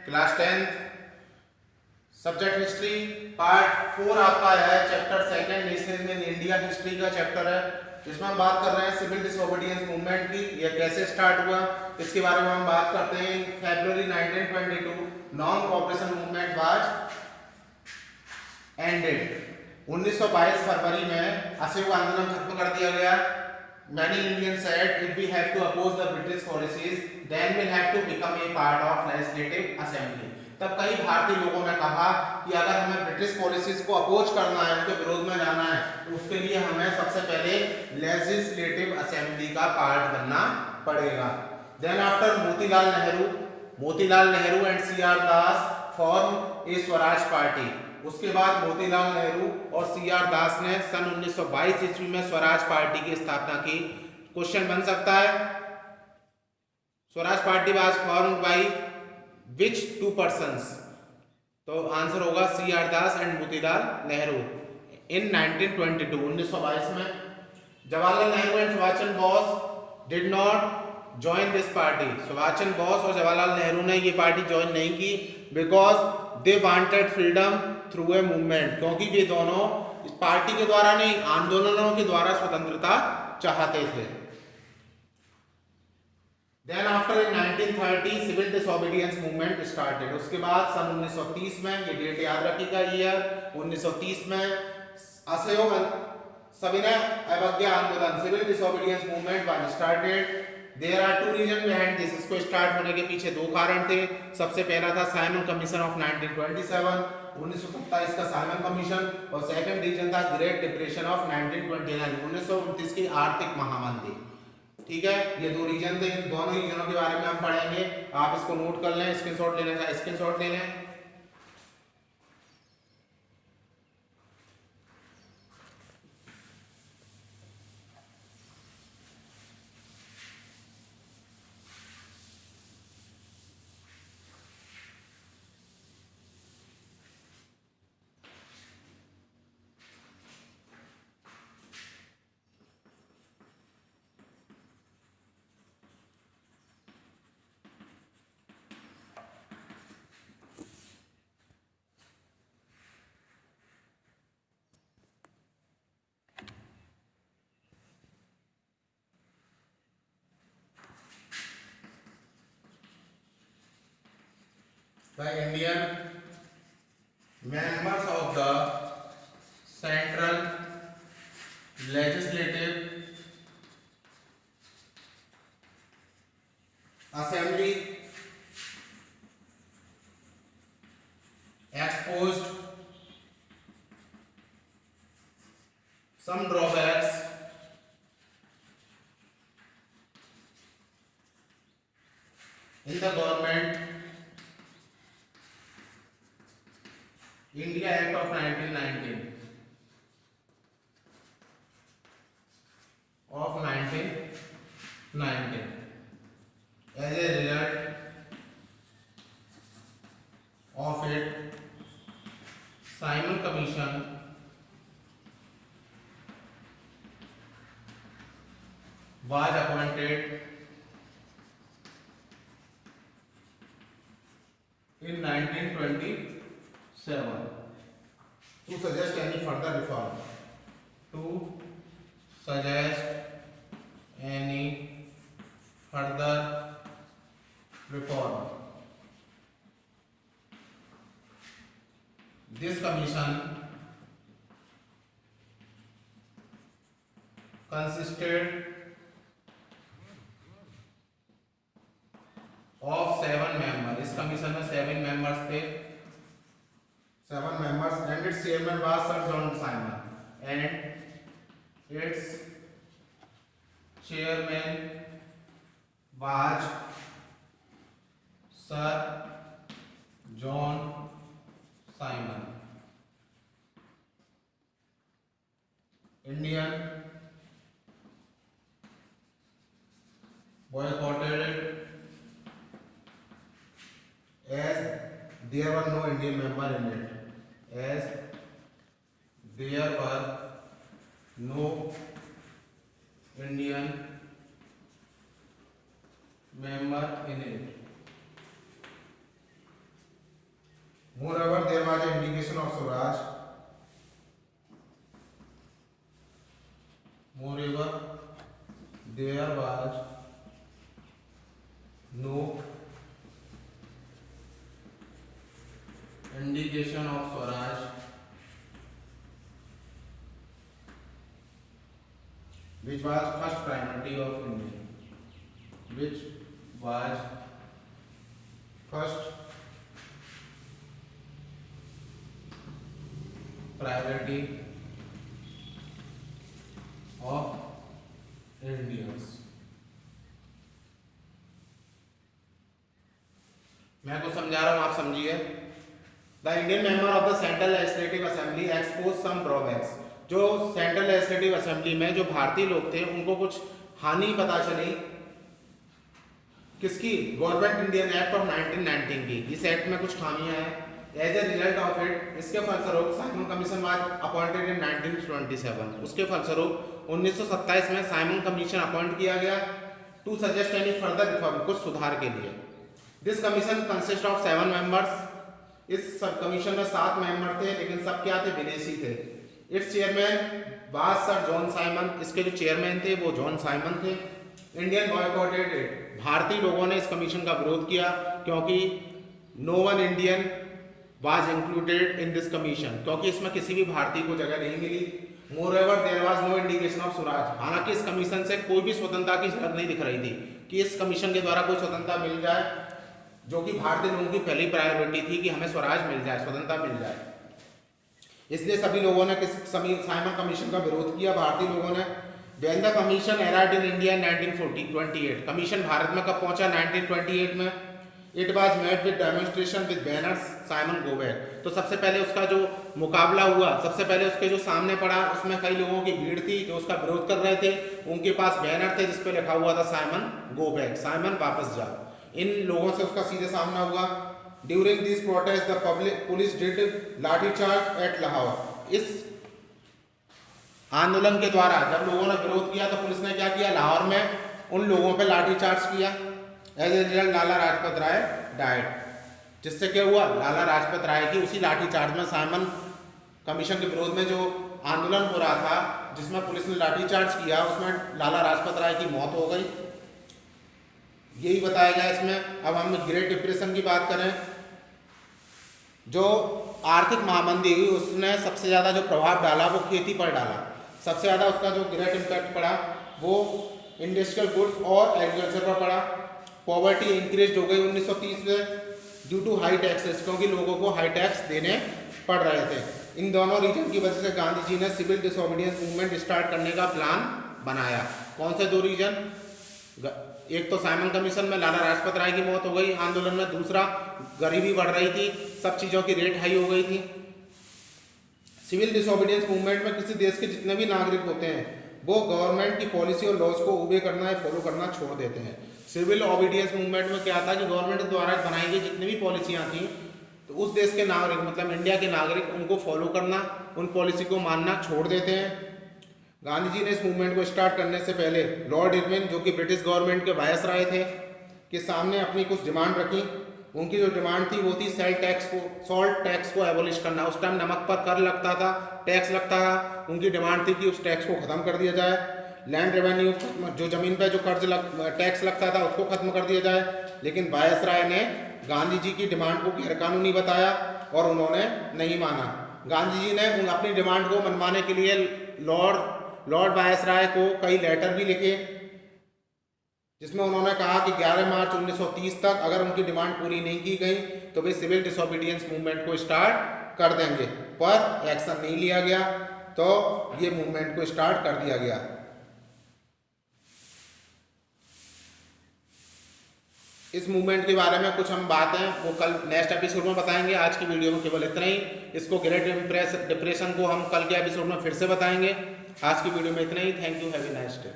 Class 10th subject history part 4 आपका है। Chapter second nationalism in India history का chapter है, जिसमें हम बात कर रहे हैं सिविल डिसोबीडियंस मूवमेंट की। यह कैसे स्टार्ट हुआ इसके बारे में हम बात करते हैं। फरवरी 1922 non cooperation movement was ended. 1922 फरवरी में असहयोग आंदोलन खत्म कर दिया गया। Many Indians said if we have to oppose the British policies, then we'll have to become a part of legislative assembly. तब कई भारतीय लोगों ने कहा कि अगर हमें ब्रिटिश पॉलिसीज को अपोज करना है, उनके विरोध में जाना है, तो उसके लिए हमें सबसे पहले लेजिस्लेटिव असेंबली का पार्ट बनना पड़ेगा। Then after Motilal Nehru and CR Das form a Swaraj party. उसके बाद मोतीलाल नेहरू और सीआर दास ने सन 1922 ईस्वी में स्वराज पार्टी की स्थापना की। क्वेश्चन बन सकता है, Swaraj party was formed by which two persons? तो आंसर होगा CR Das and Motilal Nehru in 1922 में। Jawaharlal Nehru and Subhash Chandra Bose did not join this party. Subhash Chandra Bose और जवाहरलाल नेहरू ने ये पार्टी ज्वाइन नहीं की because they wanted freedom through a movement, क्योंकि वे दोनों इस पार्टी के द्वारा नहीं, आंदोलनों के द्वारा स्वतंत्रता चाहते थे। Then after in 1930 civil disobedience movement started. उसके बाद सन 1930 में, ये डेट याद रखिएगा, ईयर 1930 में असहयोग सविनय अवज्ञा आंदोलन civil disobedience movement was started. There are two reason behind this. इसको स्टार्ट होने के पीछे दो कारण थे। सबसे पहला था साइमन कमीशन ऑफ 1927 1927 का साइमन कमीशन, और सेकंड रीजन था ग्रेट डिप्रेशन ऑफ 1929 1929 की आर्थिक महामंदी। ठीक है, ये दो रीजन थे। इन दोनों रीजनों के बारे में हम पढ़ेंगे। आप इसको नोट कर लें, स्क्रीनशॉट लेना चाहे स्क्रीनशॉट ले लें। The Indian members of the Central Legislative Assembly exposed some drawbacks in the government India Act of 1919 As a result of it, Simon Commission was appointed in 1927 to suggest any further reform. To suggest any further reform. This commission consisted of 7 members. इस commission में 7 members थे, 7 members, and its chairman was Sir John Simon, and its chairman was Sir John Simon. Indian boycotted it as there were no Indian member in it. As there were no Indian member in it. Moreover, there was an indication of Swaraj. Moreover, there was no indication of Swaraj which was first priority of India. Which was first priority of Indians. मैं कुछ समझा रहा हूं, आप समझिए। The Indian member of the central legislative assembly expose some drawbacks. जो central legislative assembly में जो भारतीय लोग थे उनको कुछ हानि पता चली, किसकी? गवर्नमेंट इंडियन एक्ट ऑफ 1919 की। इस एक्ट में कुछ खामियां हैं। As a result of it, इसके फलस्वरूप Simon commission was appointed in 1927। उसके फलस्वरूप 1927 में साइमन कमीशन अपॉइंट किया गया to suggest any further reform, कुछ सुधार के लिए। This commission consist of 7 members. इस सब कमीशन में 7 मेंबर थे, लेकिन सब क्या थे? विदेशी थे। It's chairman was sir John Simon. इसके जो चेयरमैन थे वो जॉन साइमन थे। Indian boycotted it. भारतीय लोगों ने इस कमीशन का विरोध किया क्योंकि no one Indian was included in this commission, क्योंकि इसमें किसी भी भारतीय को जगह नहीं मिली। Moreover there was no indication of Swaraj. हालांकि इस कमीशन से कोई भी स्वतंत्रता की झलक नहीं दिख रही थी कि इस कमीशन के द्वारा कोई स्वतंत्रता मिल जाए, जो कि भारतीय लोगों की पहली प्रायोरिटी थी कि हमें स्वराज मिल जाए, स्वतंत्रता मिल जाए। इसलिए सभी लोगों ने साइमन कमीशन का विरोध किया, भारतीय लोगों ने। When the commission arrived in India in 1928, commission Bharat में कब पहुंचा? 1928 में। It was met with demonstration with banners, Simon go back. तो सबसे पहले उसका जो मुकाबला हुआ, सबसे पहले उसके जो सामने पड़ा, उसमें कई लोगों की भीड़ थी जो उसका विरोध कर रहे थे। उनके पास बैनर थे जिस पे लिखा हुआ था साइमन गो बैक, साइमन वापस जाओ। इन लोगों से उसका सीधे सामना हुआ। During this protest the police did lathicharge at Lahore. इस आंदोलन के द्वारा जब लोगों ने विरोध किया तो पुलिस ने क्या किया? लाहौर में उन लोगों पे लाठीचार्ज किया। As a result Lala Lajpat Rai died. जिससे क्या हुआ? लाला लाजपत राय की उसी लाठीचार्ज में साइमन कमीशन के विरोध में जो आंदोलन हो रहा था, जिसमें पुलिस ने लाठीचार्ज किया, उसमें लाला लाजपत राय की मौत हो गई। यही बताया गया इसमें। अब हम ग्रेट डिप्रेशन की बात करें, जो आर्थिक महामंदी हुई उसने सबसे ज्यादा जो प्रभाव डाला वो खेती पर डाला। सबसे ज्यादा उसका जो ग्रेट इम्पैक्ट पड़ा वो इंडस्ट्रियल गुड्स और एग्रीकल्चर पर पड़ा। पॉवर्टी इंक्रीज हो गई 1930 में ड्यू टू हाई टैक्सेस, क्योंकि लोगों को हाई टैक्स देने पड़ रहे थे। इन दोनों रीजन की वजह से गांधी जी ने सिविल डिसोबीडियंस मूवमेंट स्टार्ट करने का प्लान बनाया। कौन से 2 रीजन? एक तो साइमन कमीशन में लाला लाजपत राय की मौत हो गई आंदोलन में, दूसरा गरीबी बढ़ रही थी, सब चीज़ों की रेट हाई हो गई थी। सिविल डिसोबीडियंस मूवमेंट में किसी देश के जितने भी नागरिक होते हैं वो गवर्नमेंट की पॉलिसी और लॉज को ओबे करना या फॉलो करना छोड़ देते हैं। सिविल ओबीडियंस मूवमेंट में क्या था कि गवर्नमेंट द्वारा बनाई गई जितनी भी पॉलिसियाँ थी तो उस देश के नागरिक मतलब इंडिया के नागरिक उनको फॉलो करना, उन पॉलिसी को मानना छोड़ देते हैं। गांधी जी ने इस मूवमेंट को स्टार्ट करने से पहले लॉर्ड इरविन, जो कि ब्रिटिश गवर्नमेंट के वायसराय थे, के सामने अपनी कुछ डिमांड रखी। उनकी जो डिमांड थी वो थी सॉल्ट टैक्स को एबॉलिश करना। उस टाइम नमक पर कर लगता था, टैक्स लगता था। उनकी डिमांड थी कि उस टैक्स को खत्म कर दिया जाए। लैंड रेवेन्यू, जो जमीन पर जो टैक्स लगता था उसको खत्म कर दिया जाए। लेकिन वायसराय ने गांधी जी की डिमांड को गैरकानूनी बताया और उन्होंने नहीं माना। गांधी जी ने अपनी डिमांड को मनवाने के लिए लॉर्ड वायसराय को कई लेटर भी लिखे, जिसमें उन्होंने कहा कि 11 मार्च 1930 तक अगर उनकी डिमांड पूरी नहीं की गई तो वे सिविल डिसोबीडियंस मूवमेंट को स्टार्ट कर देंगे, पर एक्शन नहीं लिया गया तो ये मूवमेंट को स्टार्ट कर दिया गया। इस मूवमेंट के बारे में कुछ हम बातें वो कल नेक्स्ट एपिसोड में बताएंगे। आज की वीडियो में केवल इतना ही। इसको ग्रेट डिप्रेशन को हम कल के एपिसोड में फिर से बताएंगे। आज की वीडियो में इतना ही। Thank you, have a nice day.